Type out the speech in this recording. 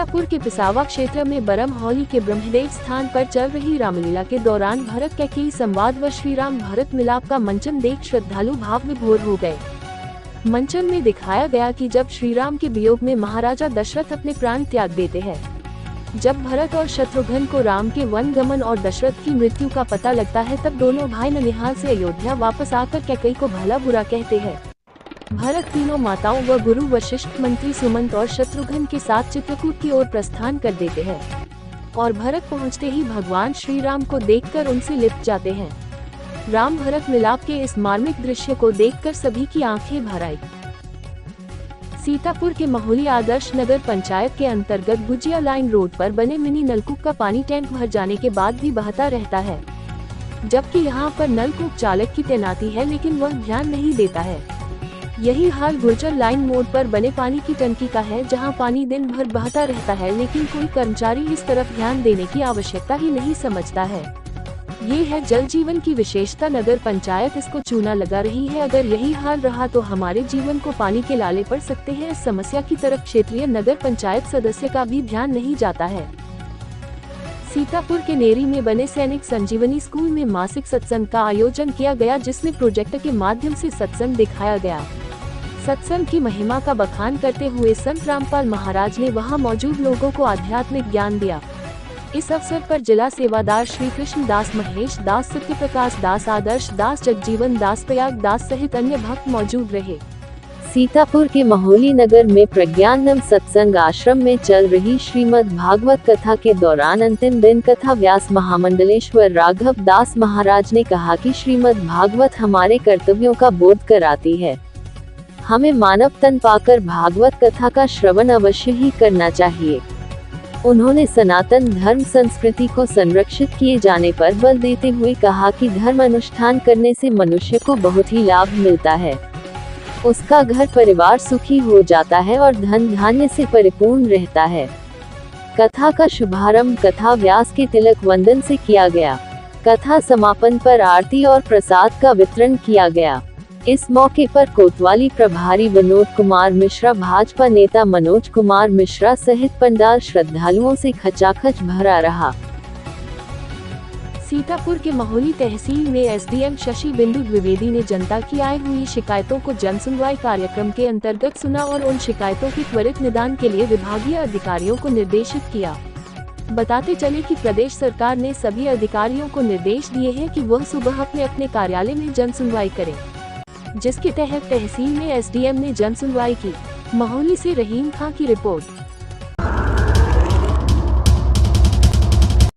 सीतापुर के पिसावा क्षेत्र में बरमहौली के ब्रह्मदेव स्थान पर चल रही रामलीला के दौरान भरत कैकेयी संवाद व श्री राम भरत मिलाप का मंचन देख श्रद्धालु भाव विभोर हो गए। मंचन में दिखाया गया कि जब श्री राम के वियोग में महाराजा दशरथ अपने प्राण त्याग देते हैं, जब भरत और शत्रुघ्न को राम के वन गमन और दशरथ की मृत्यु का पता लगता है, तब दोनों भाई ननिहाल से अयोध्या वापस आकर कैकेयी को भला बुरा कहते हैं। भरत तीनों माताओं व गुरु वशिष्ठ, मंत्री सुमंत और शत्रुघ्न के साथ चित्रकूट की ओर प्रस्थान कर देते हैं और भरत पहुंचते ही भगवान श्री राम को देखकर उनसे लिप्ट जाते हैं। राम भरत मिलाप के इस मार्मिक दृश्य को देखकर सभी की आंखें भर आई। सीतापुर के महोली आदर्श नगर पंचायत के अंतर्गत गुजिया लाइन रोड पर बने मिनी नलकूप का पानी टैंक भर जाने के बाद भी बहता रहता है, जबकि यहाँ पर नलकूप चालक की तैनाती है, लेकिन वह ध्यान नहीं देता है। यही हाल गुर्जर लाइन मोड़ पर बने पानी की टंकी का है, जहां पानी दिन भर बहता रहता है, लेकिन कोई कर्मचारी इस तरफ ध्यान देने की आवश्यकता ही नहीं समझता है। ये है जल जीवन की विशेषता। नगर पंचायत इसको चूना लगा रही है। अगर यही हाल रहा तो हमारे जीवन को पानी के लाले पड़ सकते हैं। इस समस्या की तरफ क्षेत्रीय नगर पंचायत सदस्य का भी ध्यान नहीं जाता है। सीतापुर के नेरी में बने सैनिक संजीवनी स्कूल में मासिक सत्संग का आयोजन किया गया, जिसमें प्रोजेक्टर के माध्यम से सत्संग दिखाया गया। सत्संग की महिमा का बखान करते हुए संत रामपाल महाराज ने वहां मौजूद लोगों को आध्यात्मिक ज्ञान दिया। इस अवसर पर जिला सेवादार श्री कृष्ण दास, महेश दास, सत्य प्रकाश दास, आदर्श दास, जगजीवन दास, प्रयाग दास सहित अन्य भक्त मौजूद रहे। सीतापुर के महोली नगर में प्रज्ञानम सत्संग आश्रम में चल रही श्रीमद् भागवत कथा के दौरान अंतिम दिन कथा व्यास महामंडलेश्वर राघव दास महाराज ने कहा कि श्रीमद् भागवत हमारे कर्तव्यों का बोध कराती है। हमें मानव तन पाकर भागवत कथा का श्रवण अवश्य ही करना चाहिए। उन्होंने सनातन धर्म संस्कृति को संरक्षित किए जाने पर बल देते हुए कहा कि धर्म अनुष्ठान करने से मनुष्य को बहुत ही लाभ मिलता है। उसका घर परिवार सुखी हो जाता है और धन धान्य से परिपूर्ण रहता है। कथा का शुभारंभ कथा व्यास के तिलक वंदन से किया गया। कथा समापन पर आरती और प्रसाद का वितरण किया गया। इस मौके पर कोतवाली प्रभारी विनोद कुमार मिश्रा, भाजपा नेता मनोज कुमार मिश्रा सहित पंडाल श्रद्धालुओं से खचाखच भरा रहा। सीतापुर के महोली तहसील में एसडीएम शशि बिंदु द्विवेदी ने जनता की आई हुई शिकायतों को जन सुनवाई कार्यक्रम के अंतर्गत सुना और उन शिकायतों के त्वरित निदान के लिए विभागीय अधिकारियों को निर्देशित किया। बताते चले कि प्रदेश सरकार ने सभी अधिकारियों को निर्देश दिए हैं कि वह सुबह अपने अपने कार्यालय में जन सुनवाई करें, जिसके तहत तहसील में एसडीएम ने जन सुनवाई की। महोली से रहीम खां की रिपोर्ट।